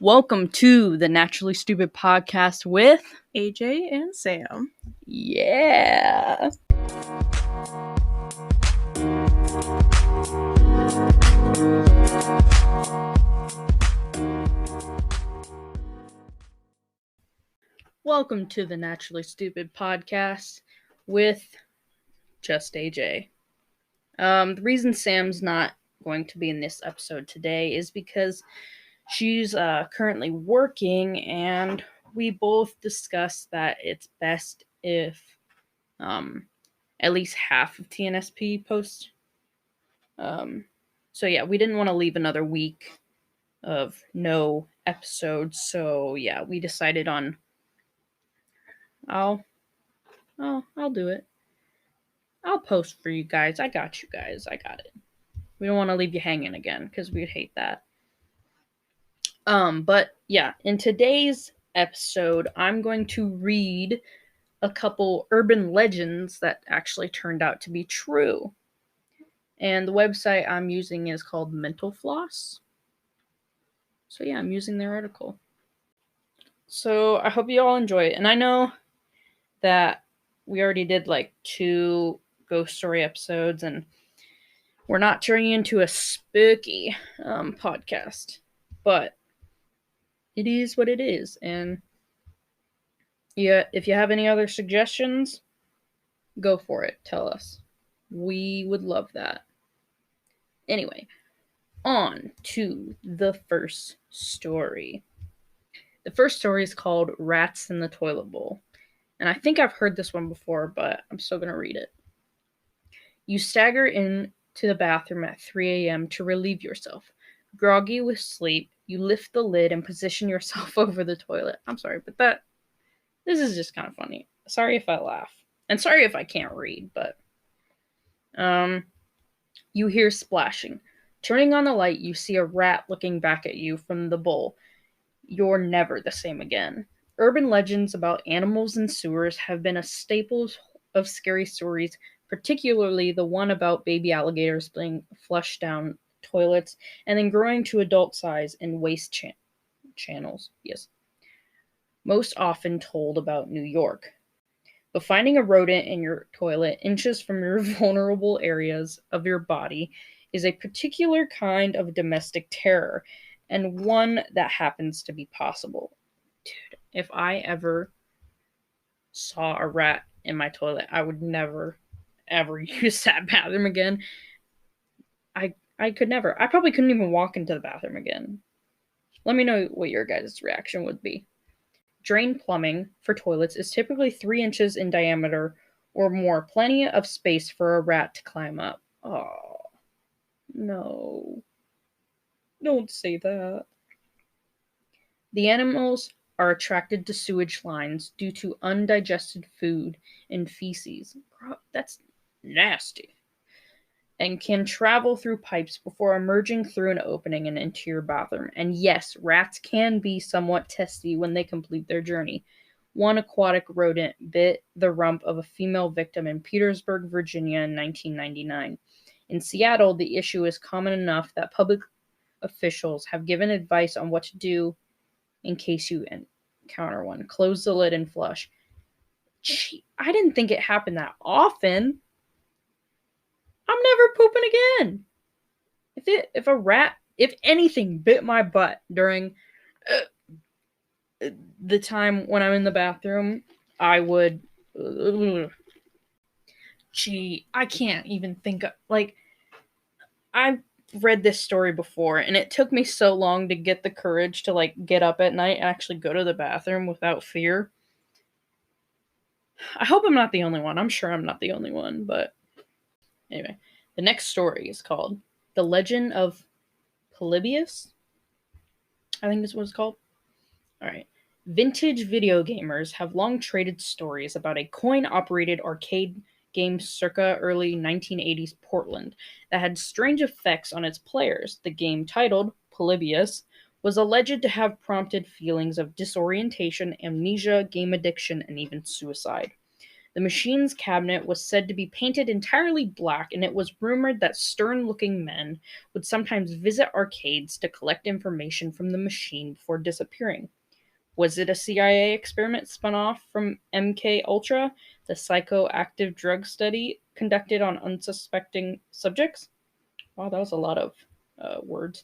Welcome to the Naturally Stupid podcast with AJ and Sam. Yeah. Welcome to the Naturally Stupid podcast with just AJ. The reason Sam's not going to be in this episode today is because she's currently working, and we both discussed that it's best if at least half of TNSP posts. So yeah, we didn't want to leave another week of no episodes, so yeah, we decided on I'll do it. I'll post for you guys. I got you guys. I got it. We don't want to leave you hanging again because we'd hate that. But yeah, in today's episode, I'm going to read a couple urban legends that actually turned out to be true. And the website I'm using is called Mental Floss. So yeah, I'm using their article. So I hope you all enjoy it. And I know that we already did like 2 ghost story episodes, and we're not turning into a spooky podcast, but it is what it is. And yeah, if you have any other suggestions, go for it. Tell us. We would love that. Anyway, on to the first story. The first story is called Rats in the Toilet Bowl. And I think I've heard this one before, but I'm still going to read it. You stagger into the bathroom at 3 a.m. to relieve yourself. Groggy with sleep, you lift the lid and position yourself over the toilet. I'm sorry, but this is just kind of funny. Sorry if I laugh. And sorry if I can't read, but you hear splashing. Turning on the light, you see a rat looking back at you from the bowl. You're never the same again. Urban legends about animals in sewers have been a staple of scary stories, particularly the one about baby alligators being flushed down toilets and then growing to adult size in waste channels. Yes. Most often told about New York. But finding a rodent in your toilet inches from your vulnerable areas of your body is a particular kind of domestic terror, and one that happens to be possible. Dude, if I ever saw a rat in my toilet, I would never, ever use that bathroom again. I could never. I probably couldn't even walk into the bathroom again. Let me know what your guys' reaction would be. Drain plumbing for toilets is typically 3 inches in diameter or more, plenty of space for a rat to climb up. Oh, no. Don't say that. The animals are attracted to sewage lines due to undigested food and feces. That's nasty. And can travel through pipes before emerging through an opening and into your bathroom. And yes, rats can be somewhat testy when they complete their journey. One aquatic rodent bit the rump of a female victim in Petersburg, Virginia in 1999. In Seattle, the issue is common enough that public officials have given advice on what to do in case you encounter one. Close the lid and flush. Gee, I didn't think it happened that often. I'm never pooping again. If anything bit my butt during the time when I'm in the bathroom, I would. Gee, I can't even think of, I've read this story before, and it took me so long to get the courage to get up at night and actually go to the bathroom without fear. I hope I'm not the only one. I'm sure I'm not the only one, but anyway. The next story is called The Legend of Polybius. I think that's what it's called. Alright. Vintage video gamers have long traded stories about a coin-operated arcade game circa early 1980s Portland that had strange effects on its players. The game, titled Polybius, was alleged to have prompted feelings of disorientation, amnesia, game addiction, and even suicide. The machine's cabinet was said to be painted entirely black, and it was rumored that stern-looking men would sometimes visit arcades to collect information from the machine before disappearing. Was it a CIA experiment spun off from MK Ultra, the psychoactive drug study conducted on unsuspecting subjects? Wow, that was a lot of words.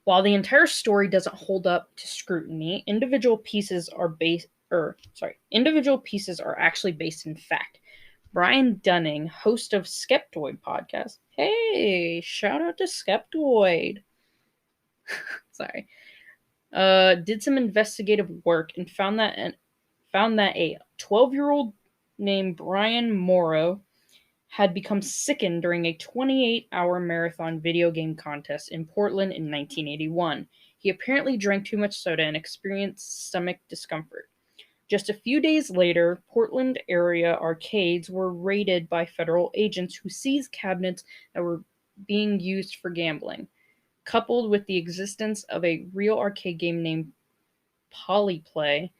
While the entire story doesn't hold up to scrutiny, individual pieces are actually based in fact. Brian Dunning, host of Skeptoid podcast. Hey, shout out to Skeptoid. Sorry. Did some investigative work and found that a 12-year-old named Brian Morrow had become sickened during a 28-hour marathon video game contest in Portland in 1981. He apparently drank too much soda and experienced stomach discomfort. Just a few days later, Portland area arcades were raided by federal agents who seized cabinets that were being used for gambling. Coupled with the existence of a real arcade game named Polyplay,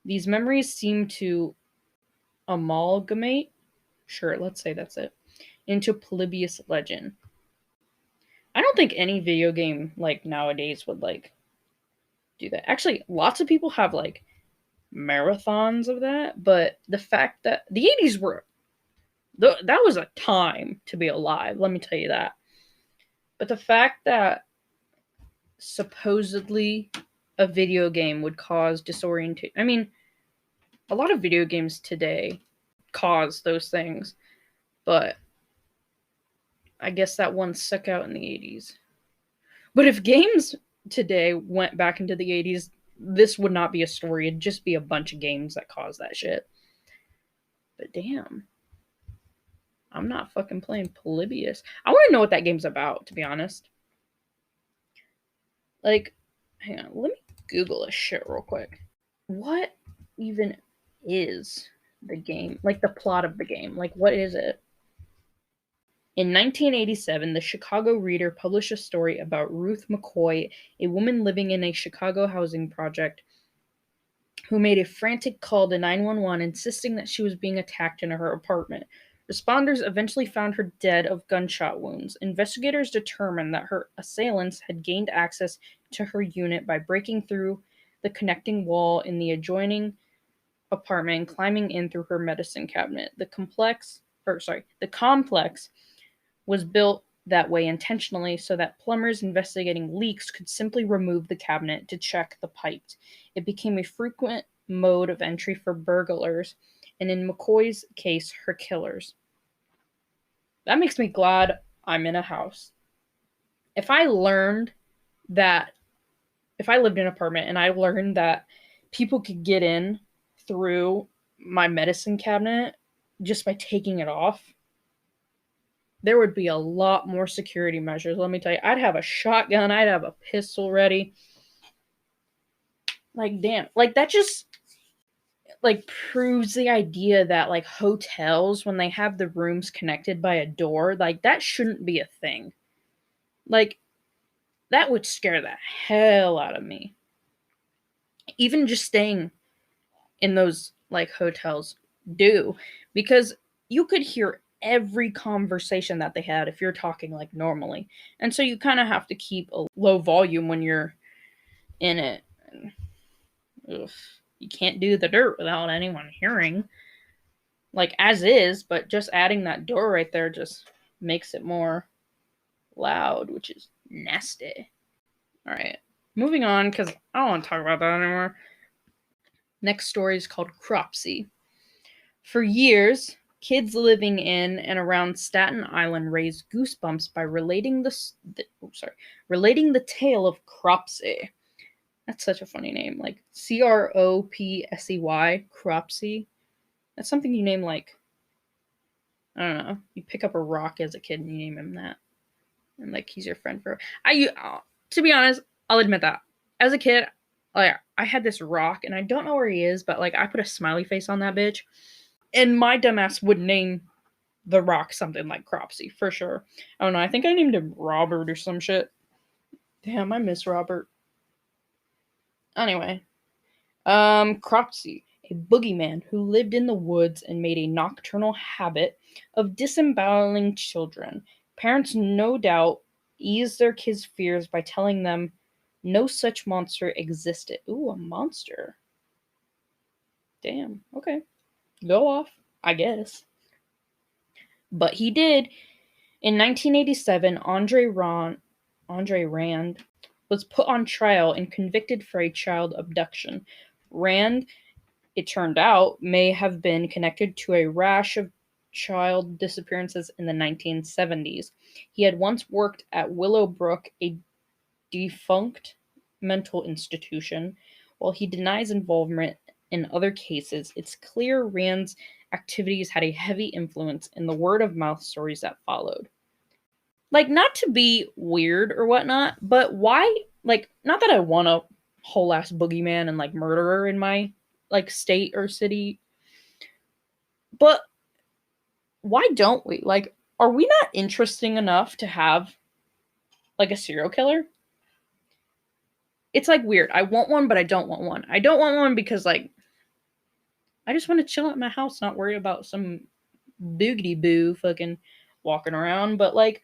these memories seem to amalgamate, sure, let's say that's it, into Polybius legend. I don't think any video game like nowadays would like do that. Actually, lots of people have like marathons of that, but the fact that the 80s were that was a time to be alive, let me tell you that. But the fact that supposedly a video game would cause disorientation, I mean, a lot of video games today cause those things, but I guess that one stuck out in the 80s. But if games today went back into the 80s, this would not be a story. It'd just be a bunch of games that cause that shit. But damn. I'm not fucking playing Polybius. I want to know what that game's about, to be honest. Like, hang on. Let me Google this shit real quick. What even is the game? Like, the plot of the game. Like, what is it? In 1987, the Chicago Reader published a story about Ruth McCoy, a woman living in a Chicago housing project who made a frantic call to 911 insisting that she was being attacked in her apartment. Responders eventually found her dead of gunshot wounds. Investigators determined that her assailants had gained access to her unit by breaking through the connecting wall in the adjoining apartment and climbing in through her medicine cabinet. The complex was built that way intentionally so that plumbers investigating leaks could simply remove the cabinet to check the pipes. It became a frequent mode of entry for burglars, and in McCoy's case, her killers. That makes me glad I'm in a house. If I lived in an apartment and I learned that people could get in through my medicine cabinet just by taking it off, there would be a lot more security measures. Let me tell you, I'd have a shotgun, I'd have a pistol ready. Like, damn. Like, that just, like, proves the idea that, like, hotels, when they have the rooms connected by a door, like, that shouldn't be a thing. Like, that would scare the hell out of me. Even just staying in those, like, hotels do. Because you could hear every conversation that they had if you're talking like normally, and so you kind of have to keep a low volume when you're in it. And, you can't do the dirt without anyone hearing, like as is, but just adding that door right there just makes it more loud, which is nasty. All right, moving on because I don't want to talk about that anymore. Next story is called Cropsy. For years, kids living in and around Staten Island raised goosebumps by relating the tale of Cropsy. That's such a funny name, like Cropsey, Cropsy. That's something you name like, I don't know. You pick up a rock as a kid and you name him that, and like he's your friend for. To be honest, I'll admit that as a kid, like I had this rock and I don't know where he is, but like I put a smiley face on that bitch. And my dumbass would name the rock something like Cropsy, for sure. I don't know, I think I named him Robert or some shit. Damn, I miss Robert. Anyway, Cropsy. a boogeyman who lived in the woods and made a nocturnal habit of disemboweling children. Parents no doubt eased their kids' fears by telling them no such monster existed. Ooh, a monster. Damn, okay. Go off, I guess. But he did. In 1987, Andre Rand was put on trial and convicted for a child abduction. Rand, it turned out, may have been connected to a rash of child disappearances in the 1970s. He had once worked at Willowbrook, a defunct mental institution. While he denies involvement in other cases, it's clear Rand's activities had a heavy influence in the word of mouth stories that followed. Like, not to be weird or whatnot, but why, like, not that I want a whole ass boogeyman and like murderer in my like state or city, but why don't we? Like, are we not interesting enough to have like a serial killer? It's like weird. I want one, but I don't want one. I don't want one because like I just want to chill at my house, not worry about some boogity boo fucking walking around. But like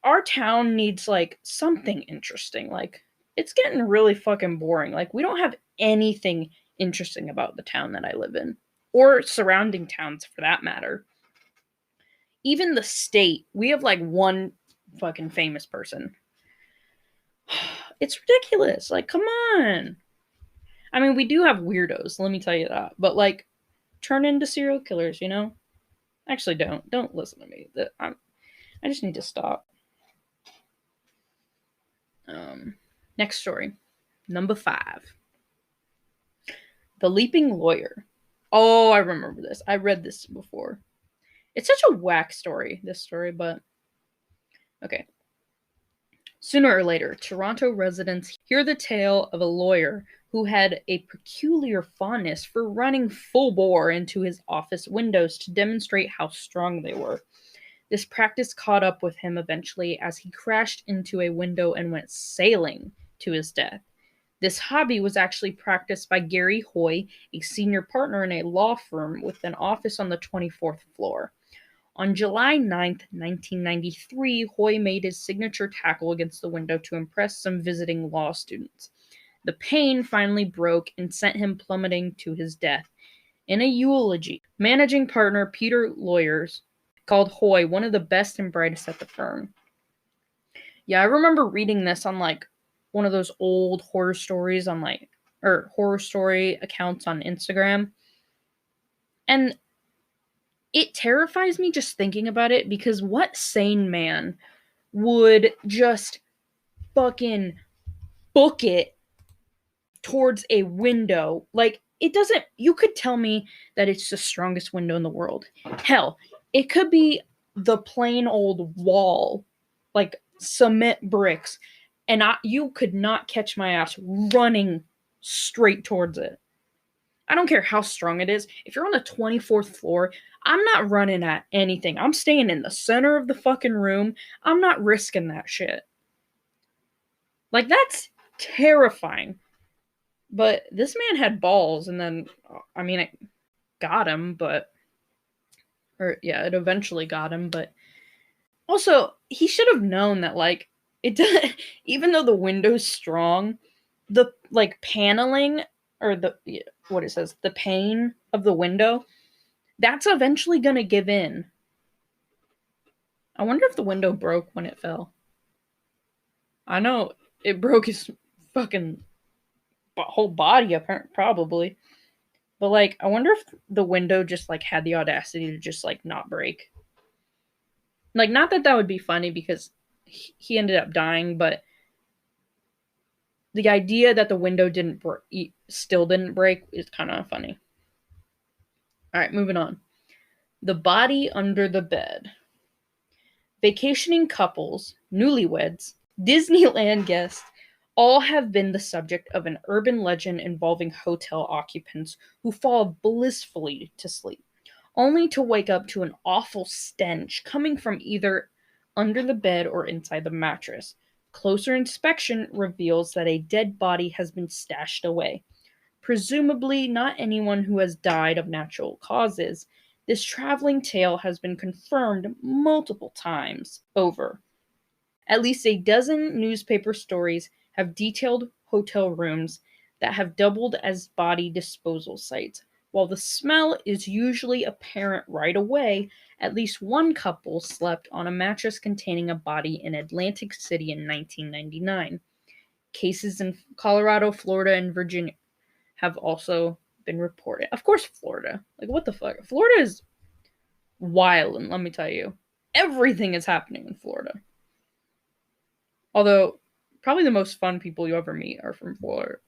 our town needs like something interesting. Like it's getting really fucking boring. Like we don't have anything interesting about the town that I live in or surrounding towns for that matter. Even the state, we have like one fucking famous person. It's ridiculous. Like come on. I mean, we do have weirdos, let me tell you that. But like turn into serial killers, you know? Actually don't listen to me. I just need to stop. Next story. Number 5. The Leaping Lawyer. Oh, I remember this. I read this before. It's such a whack story, this story, but okay. Sooner or later, Toronto residents hear the tale of a lawyer who had a peculiar fondness for running full bore into his office windows to demonstrate how strong they were. This practice caught up with him eventually as he crashed into a window and went sailing to his death. This hobby was actually practiced by Gary Hoy, a senior partner in a law firm with an office on the 24th floor. On July 9th, 1993, Hoy made his signature tackle against the window to impress some visiting law students. The pane finally broke and sent him plummeting to his death. In a eulogy, managing partner Peter Lawyers called Hoy one of the best and brightest at the firm. Yeah, I remember reading this on like one of those old horror stories on like, or horror story accounts on Instagram. And it terrifies me just thinking about it because what sane man would just fucking book it towards a window? Like, it doesn't, you could tell me that it's the strongest window in the world. Hell, it could be the plain old wall, like cement bricks, and you could not catch my ass running straight towards it. I don't care how strong it is. If you're on the 24th floor, I'm not running at anything. I'm staying in the center of the fucking room. I'm not risking that shit. Like, that's terrifying. But this man had balls, and then, I mean, it got him, but, or yeah, it eventually got him, but also, he should have known that, like, it does, even though the window's strong, the, like, paneling, or the, what it says, the pane of the window, that's eventually gonna give in. I wonder if the window broke when it fell. I know it broke his fucking whole body, apparently, probably. But, like, I wonder if the window just, like, had the audacity to just, like, not break. Like, not that that would be funny because he ended up dying, but the idea that the window still didn't break is kind of funny. All right, moving on. The Body Under the Bed. Vacationing couples, newlyweds, Disneyland guests, all have been the subject of an urban legend involving hotel occupants who fall blissfully to sleep, only to wake up to an awful stench coming from either under the bed or inside the mattress. Closer inspection reveals that a dead body has been stashed away. presumably not anyone who has died of natural causes. This traveling tale has been confirmed multiple times over. At least a dozen newspaper stories have detailed hotel rooms that have doubled as body disposal sites. While the smell is usually apparent right away, at least one couple slept on a mattress containing a body in Atlantic City in 1999. Cases in Colorado, Florida, and Virginia have also been reported. Of course, Florida. Like, what the fuck? Florida is wild, and let me tell you, everything is happening in Florida. Although, probably the most fun people you ever meet are from Florida.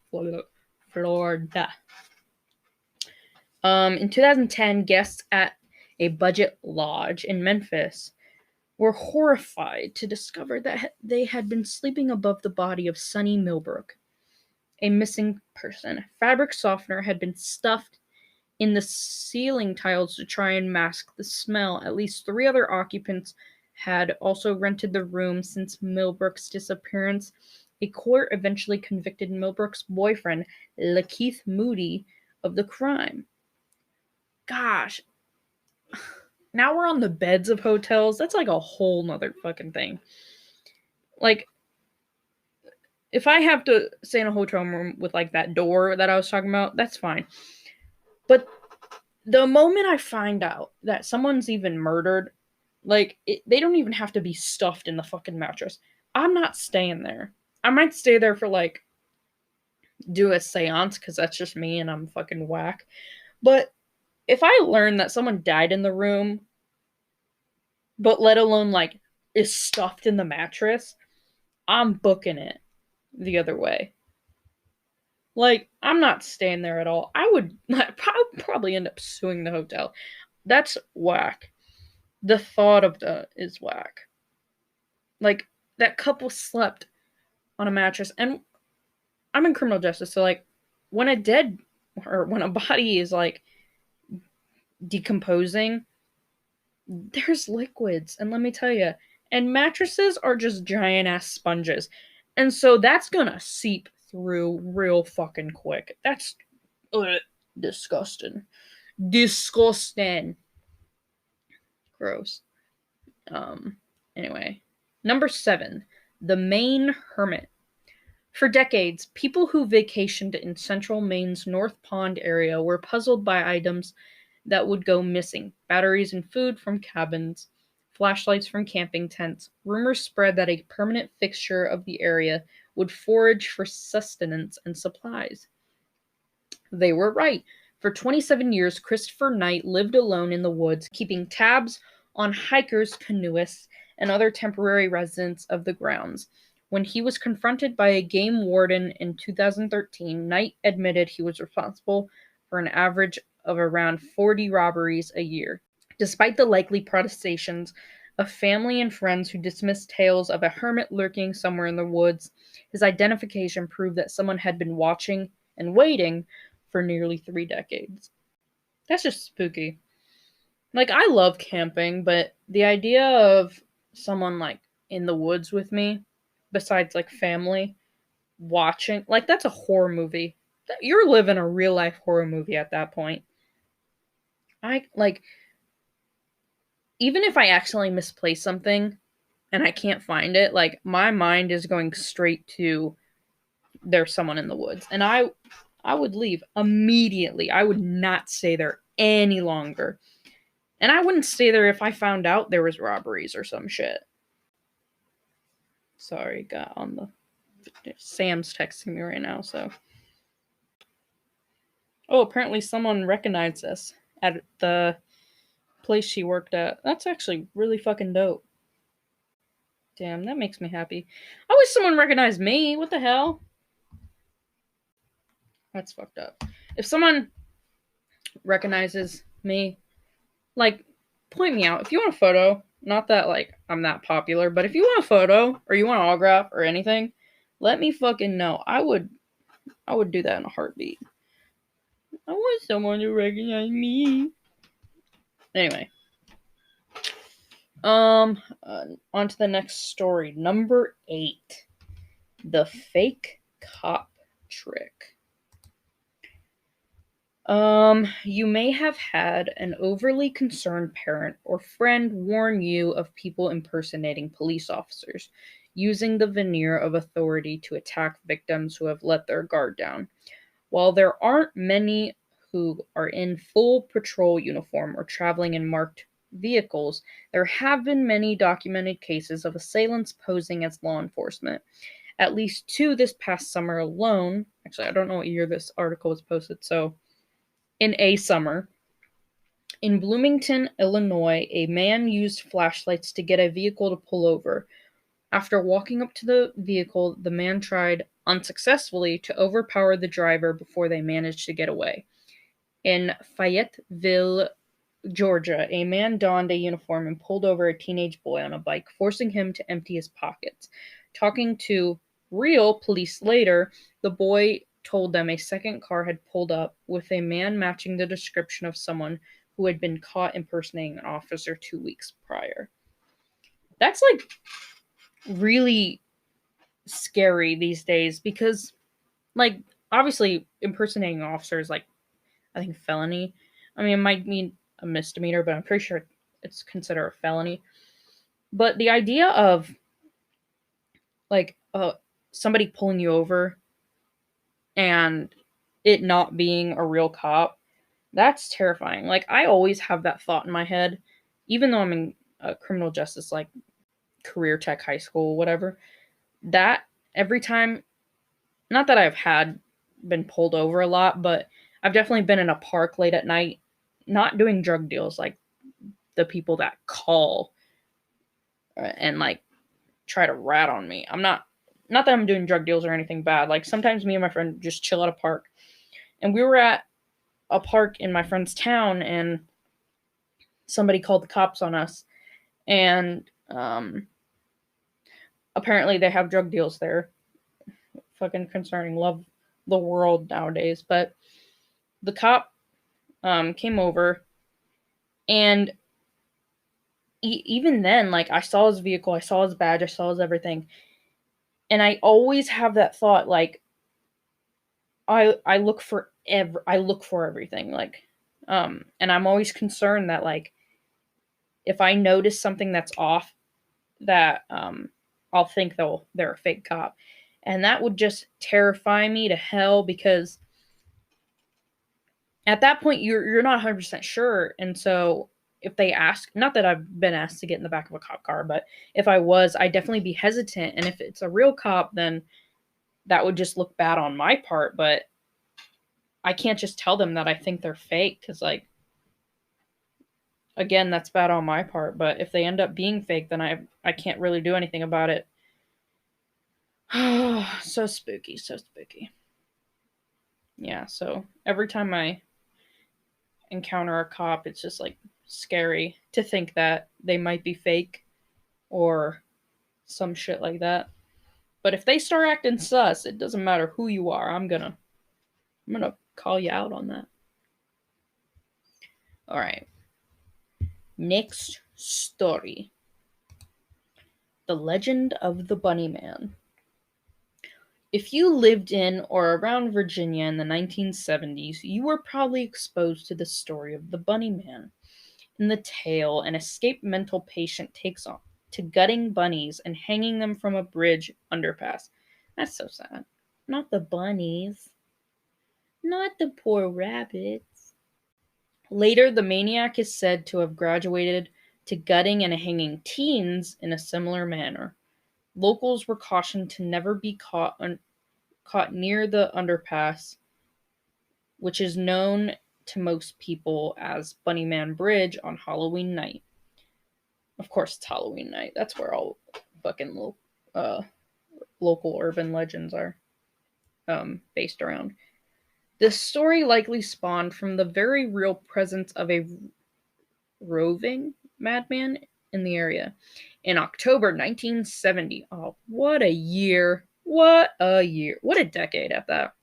In 2010, guests at a budget lodge in Memphis were horrified to discover that they had been sleeping above the body of Sonny Millbrook, a missing person. Fabric softener had been stuffed in the ceiling tiles to try and mask the smell. At least 3 other occupants had also rented the room since Millbrook's disappearance. A court eventually convicted Millbrook's boyfriend, Lakeith Moody, of the crime. Gosh. Now we're on the beds of hotels. That's like a whole nother fucking thing. Like, if I have to stay in a hotel room with like that door that I was talking about, that's fine. But the moment I find out that someone's even murdered, like, they don't even have to be stuffed in the fucking mattress. I'm not staying there. I might stay there for, like, do a seance, because that's just me and I'm fucking whack. But if I learn that someone died in the room, but let alone, like, is stuffed in the mattress, I'm booking it the other way. Like, I'm not staying there at all. I would probably end up suing the hotel. That's whack. The thought of that is whack. Like, that couple slept on a mattress, and I'm in criminal justice, so, like, when a body is, like, decomposing, there's liquids, and let me tell you, and mattresses are just giant-ass sponges, and so that's gonna seep through real fucking quick. That's disgusting. Disgusting. Gross. Anyway. Number 7. The Main Hermit. For decades, people who vacationed in central Maine's North Pond area were puzzled by items that would go missing. Batteries and food from cabins, flashlights from camping tents. Rumors spread that a permanent fixture of the area would forage for sustenance and supplies. They were right. For 27 years, Christopher Knight lived alone in the woods, keeping tabs on hikers, canoeists, and other temporary residents of the grounds. When he was confronted by a game warden in 2013, Knight admitted he was responsible for an average of around 40 robberies a year. Despite the likely protestations of family and friends who dismissed tales of a hermit lurking somewhere in the woods, his identification proved that someone had been watching and waiting for nearly 3 decades. That's just spooky. Like, I love camping, but the idea of someone, like, in the woods with me, besides, like, family, watching, like, that's a horror movie. You're living a real life horror movie at that point. Even if I accidentally misplace something and I can't find it, like, my mind is going straight to there's someone in the woods. And I would leave immediately. I would not stay there any longer. And I wouldn't stay there if I found out there was robberies or some shit. Sorry, got on the... Sam's texting me right now, so... Oh, apparently someone recognized us at the place she worked at. That's actually really fucking dope. Damn, that makes me happy. I wish someone recognized me. What the hell? That's fucked up. If someone recognizes me, like, point me out. If you want a photo, not that, like, I'm that popular, but if you want a photo or you want an autograph or anything, let me fucking know. I would do that in a heartbeat. I want someone to recognize me. Anyway. On to the next story. Number 8. The fake cop trick. You may have had an overly concerned parent or friend warn you of people impersonating police officers, using the veneer of authority to attack victims who have let their guard down. While there aren't many who are in full patrol uniform or traveling in marked vehicles, there have been many documented cases of assailants posing as law enforcement. At least two this past summer alone. Actually, I don't know what year this article was posted, so in a summer. In Bloomington, Illinois, a man used flashlights to get a vehicle to pull over. After walking up to the vehicle, the man tried unsuccessfully to overpower the driver before they managed to get away. In Fayetteville, Georgia, a man donned a uniform and pulled over a teenage boy on a bike, forcing him to empty his pockets. Talking to real police later, the boy told them a second car had pulled up with a man matching the description of someone who had been caught impersonating an officer 2 weeks prior. That's like really scary these days because, like, obviously impersonating an officer is like, I think, felony. I mean, it might mean a misdemeanor, but I'm pretty sure it's considered a felony. But the idea of like somebody pulling you over and it not being a real cop, that's terrifying. Like, I always have that thought in my head, even though I'm in criminal justice, like career tech high school, whatever. That every time, not that I've had been pulled over a lot, but I've definitely been in a park late at night, not doing drug deals like the people that call and like try to rat on me. I'm not that I'm doing drug deals or anything bad. Like sometimes me and my friend just chill at a park. And we were at a park in my friend's town and somebody called the cops on us and apparently they have drug deals there. Fucking concerning. Love the world nowadays. But the cop came over and even then, like, I saw his vehicle, I saw his badge, I saw his everything, and I always have that thought, like, I look for everything, like, and I'm always concerned that, like, if I notice something that's off, that I'll think they're a fake cop, and that would just terrify me to hell because at that point you're not 100% sure, and so if they ask, not that I've been asked to get in the back of a cop car, but if I was, I'd definitely be hesitant, and if it's a real cop, then that would just look bad on my part, but I can't just tell them that I think they're fake because, like, again, that's bad on my part, but if they end up being fake, then I can't really do anything about it. So spooky, so spooky. Yeah, so every time I encounter a cop, it's just like scary to think that they might be fake or some shit like that. But if they start acting sus, it doesn't matter who you are. I'm gonna call you out on that. All right. Next story. The Legend of the Bunny Man. If you lived in or around Virginia in the 1970s, you were probably exposed to the story of the Bunny Man. In the tale, an escaped mental patient takes on to gutting bunnies and hanging them from a bridge underpass. That's so sad. Not the bunnies. Not the poor rabbits. Later, the maniac is said to have graduated to gutting and hanging teens in a similar manner. Locals were cautioned to never be caught near the underpass, which is known to most people as Bunnyman Bridge on Halloween night. Of course, it's Halloween night. That's where all fucking local urban legends are based around. This story likely spawned from the very real presence of a roving madman in the area. In October 1970, oh, what a year! What a year! What a decade at that.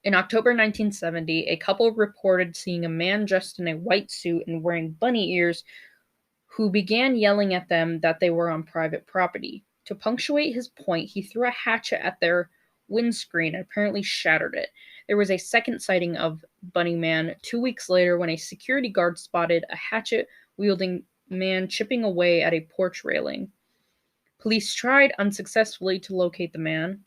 In October 1970, a couple reported seeing a man dressed in a white suit and wearing bunny ears who began yelling at them that they were on private property. To punctuate his point, he threw a hatchet at their windscreen and apparently shattered it. There was a second sighting of Bunny Man 2 weeks later when a security guard spotted a hatchet-wielding man chipping away at a porch railing. Police tried unsuccessfully to locate the man,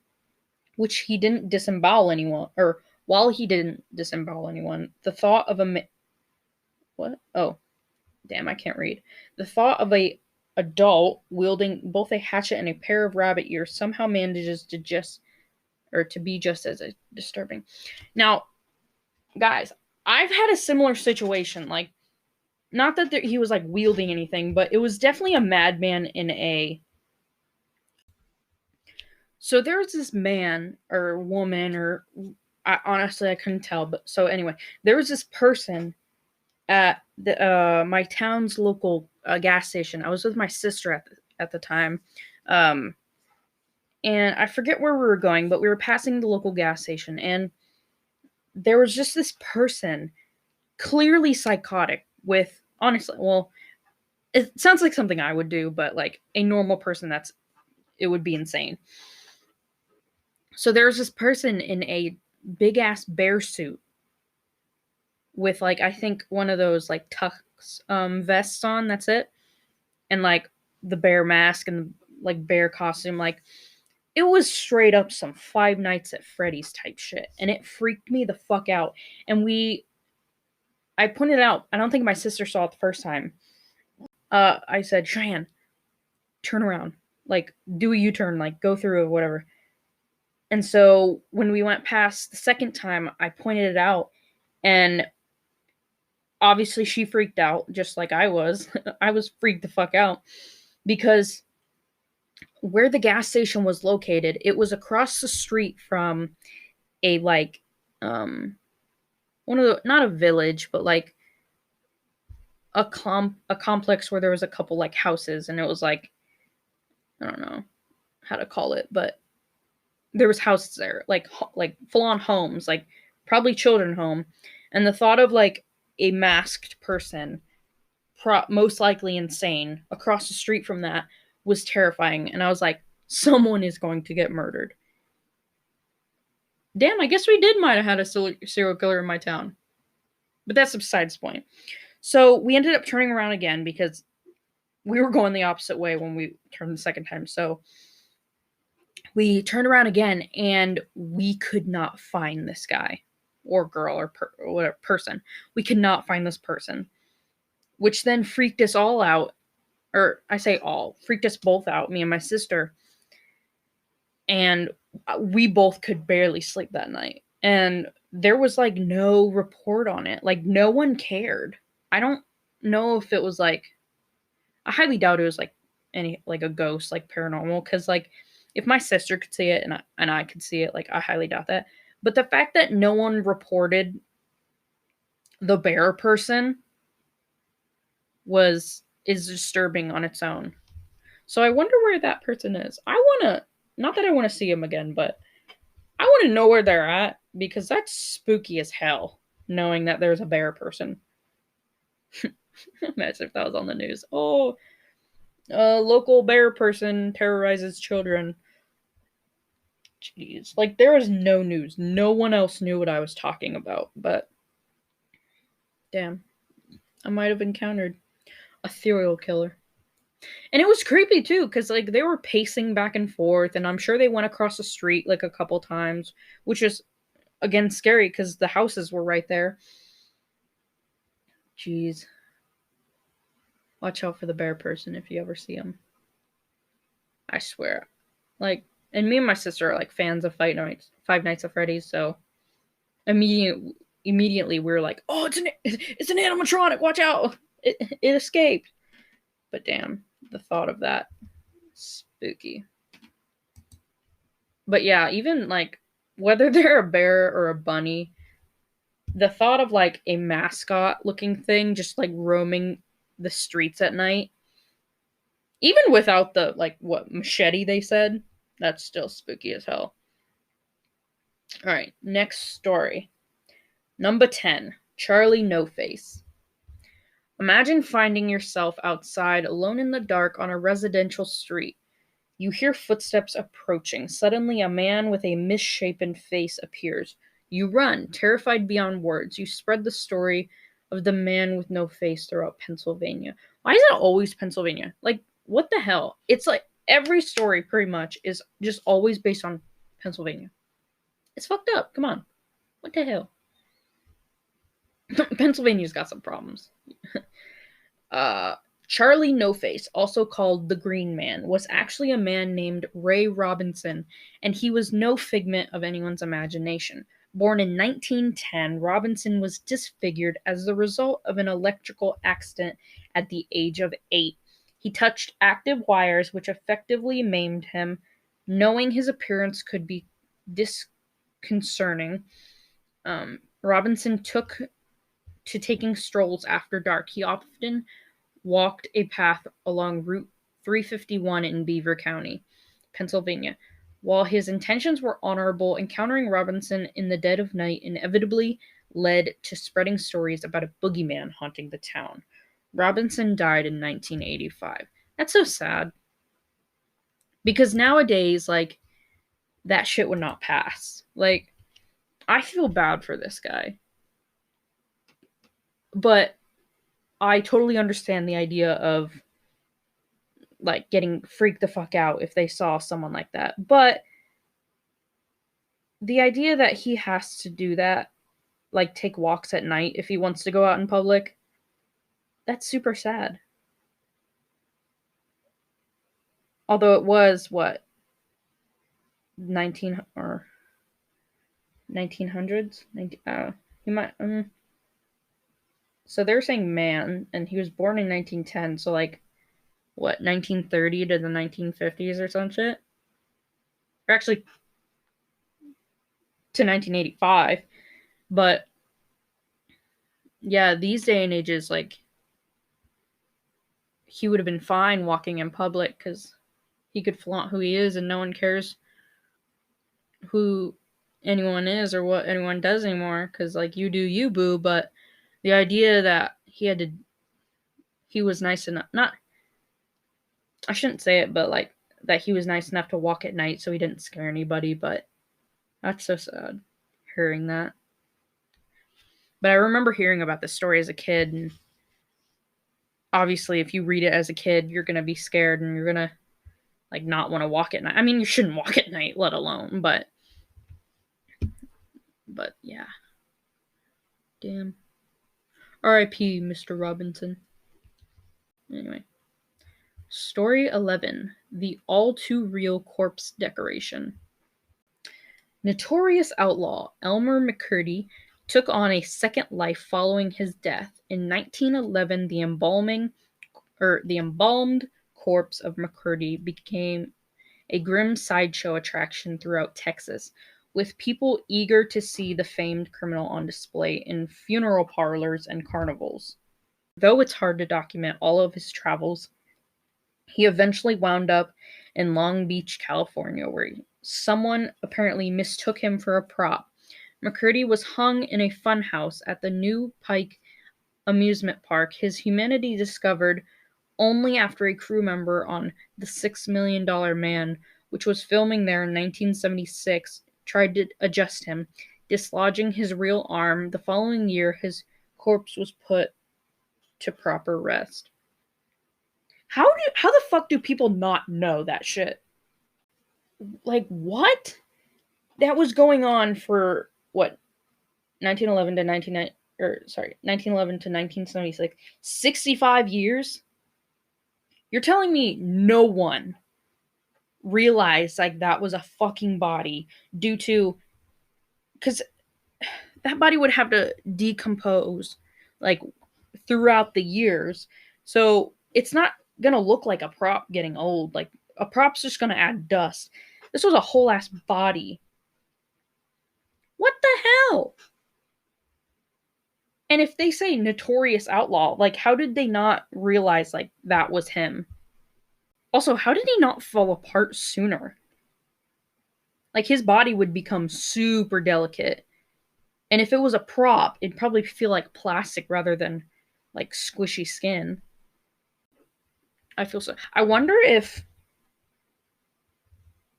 which he didn't disembowel anyone, or while he didn't disembowel anyone, the thought of what? Oh, damn, I can't read. The thought of a adult wielding both a hatchet and a pair of rabbit ears somehow manages to be just as disturbing. Now, guys, I've had a similar situation. Like, not that he was like wielding anything, but it was definitely a madman in a. So there was this man or woman, or honestly I couldn't tell. But so anyway, there was this person at my town's local gas station. I was with my sister at the time, and I forget where we were going, but we were passing the local gas station, and there was just this person, clearly psychotic, with honestly, well, it sounds like something I would do, but like a normal person, it would be insane. So there was this person in a big ass bear suit with like I think one of those like tux vests on. That's it, and like the bear mask and like bear costume. Like it was straight up some Five Nights at Freddy's type shit, and it freaked me the fuck out. And I pointed out. I don't think my sister saw it the first time. I said, Cheyenne, turn around, like do a U-turn, like go through or whatever. And so when we went past the second time, I pointed it out, and obviously she freaked out just like I was. I was freaked the fuck out because where the gas station was located, it was across the street from a like one of the, not a village, but like a complex where there was a couple like houses, and it was like I don't know how to call it, but there was houses there, like full on homes, like probably children home. And the thought of like a masked person, most likely insane, across the street from that was terrifying. And I was like, someone is going to get murdered. Damn, I guess we might have had a serial killer in my town. But that's besides the point. So we ended up turning around again because we were going the opposite way when we turned the second time. So we turned around again, and we could not find this guy or girl or whatever person. We could not find this person, which then freaked us all out. Or I say all, freaked us both out, me and my sister. And we both could barely sleep that night. And there was like no report on it. Like no one cared. I don't know if it was like, I highly doubt it was like a ghost, like paranormal, because like if my sister could see it and I could see it, like I highly doubt that. But the fact that no one reported the bear person is disturbing on its own. So I wonder where that person is. Not that I want to see him again, but I want to know where they're at, because that's spooky as hell, knowing that there's a bear person. Imagine if that was on the news. Oh, a local bear person terrorizes children. Jeez. Like, there was no news. No one else knew what I was talking about, but damn. I might have encountered a serial killer. And it was creepy, too, because, like, they were pacing back and forth, and I'm sure they went across the street, like, a couple times, which is, again, scary, because the houses were right there. Jeez. Watch out for the bear person if you ever see him. I swear. Like, and me and my sister are, like, fans of Five Nights at Freddy's, so immediately we were like, oh, it's an animatronic, watch out! It escaped. But damn, the thought of that, spooky. But yeah, even like whether they're a bear or a bunny, the thought of like a mascot looking thing just like roaming the streets at night, even without the like what machete they said, that's still spooky as hell. All right, next story. Number 10, Charlie No Face. Imagine finding yourself outside alone in the dark on a residential street. You hear footsteps approaching. Suddenly, a man with a misshapen face appears. You run, terrified beyond words. You spread the story of the man with no face throughout Pennsylvania. Why is it always Pennsylvania? Like, what the hell? It's like every story pretty much is just always based on Pennsylvania. It's fucked up. Come on. What the hell? Pennsylvania's got some problems. uh Charlie No Face, also called the Green Man, was actually a man named Ray Robinson, and he was no figment of anyone's imagination. Born in 1910, Robinson was disfigured as the result of an electrical accident at the age of 8. He touched active wires, which effectively maimed him. Knowing his appearance could be disconcerting, Robinson took to taking strolls after dark. He often walked a path along Route 351 in Beaver County, Pennsylvania. While his intentions were honorable, encountering Robinson in the dead of night inevitably led to spreading stories about a boogeyman haunting the town. Robinson died in 1985. That's so sad. Because nowadays, like, that shit would not pass. Like, I feel bad for this guy. But I totally understand the idea of like getting freaked the fuck out if they saw someone like that. But the idea that he has to do that, like take walks at night if he wants to go out in public, that's super sad. Although it was what 19 or 1900s, he might. So they're saying man, and he was born in 1910. So like what 1930 to the 1950s or some shit, or actually to 1985. But yeah, these day and ages, like he would have been fine walking in public because he could flaunt who he is and no one cares who anyone is or what anyone does anymore because like you do you, boo. But the idea that he was nice enough, not, I shouldn't say it, but like that he was nice enough to walk at night so he didn't scare anybody. But that's so sad hearing that. But I remember hearing about this story as a kid, and obviously if you read it as a kid you're gonna be scared and you're gonna like not want to walk at night. I mean, you shouldn't walk at night, let alone, but yeah. Damn. R.I.P. Mr. Robinson. Anyway. Story 11. The all too real corpse decoration. Notorious outlaw Elmer McCurdy took on a second life following his death. In 1911, the embalmed corpse of McCurdy became a grim sideshow attraction throughout Texas, with people eager to see the famed criminal on display in funeral parlors and carnivals. Though it's hard to document all of his travels, he eventually wound up in Long Beach, California, where someone apparently mistook him for a prop. McCurdy was hung in a funhouse at the New Pike amusement park, his humanity discovered only after a crew member on The $6 Million Man, which was filming there in 1976, tried to adjust him, dislodging his real arm. The following year, his corpse was put to proper rest. How the fuck do people not know that shit? Like, what? That was going on for what? 1911 to 1911 to 1976. 65 years? You're telling me no one realized like that was a fucking body due to, because that body would have to decompose like throughout the years. So it's not gonna look like a prop getting old. Like a prop's just gonna add dust. This was a whole ass body. What the hell? And if they say notorious outlaw, like how did they not realize like that was him? Also, how did he not fall apart sooner? Like his body would become super delicate. And if it was a prop, it'd probably feel like plastic rather than like squishy skin. I feel so. I wonder if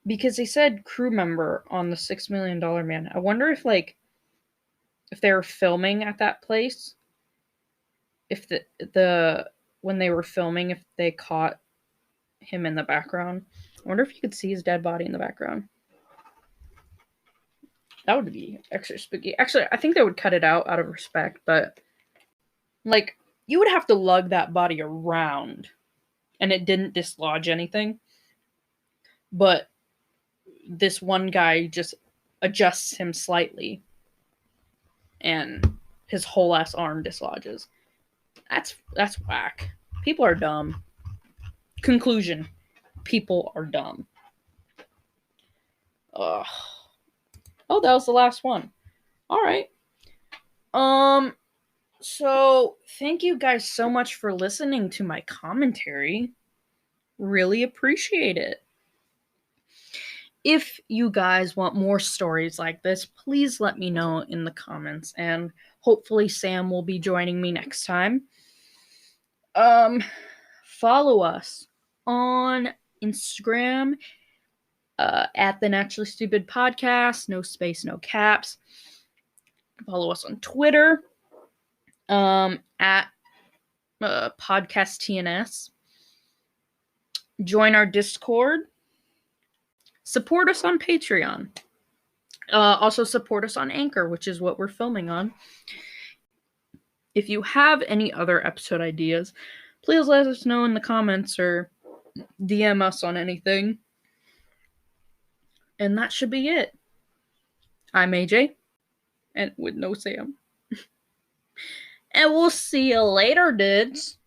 because they said crew member on the $6 Million Man. I wonder if if they were filming at that place, if the when they were filming, if they caught him in the background. I wonder if you could see his dead body in the background. That would be extra spooky. Actually, I think they would cut it out of respect, but like you would have to lug that body around and it didn't dislodge anything. But this one guy just adjusts him slightly and his whole ass arm dislodges. That's whack. People are dumb. Conclusion. People are dumb. Ugh. Oh, that was the last one. All right. So thank you guys so much for listening to my commentary. Really appreciate it. If you guys want more stories like this, please let me know in the comments, and hopefully Sam will be joining me next time. Follow us on Instagram at the Naturally Stupid Podcast, no space, no caps. Follow us on Twitter at Podcast TNS. Join our Discord. Support us on Patreon. Also support us on Anchor, which is what we're filming on. If you have any other episode ideas, please let us know in the comments or DM us on anything. And that should be it. I'm AJ, and with no Sam. And we'll see you later, dudes.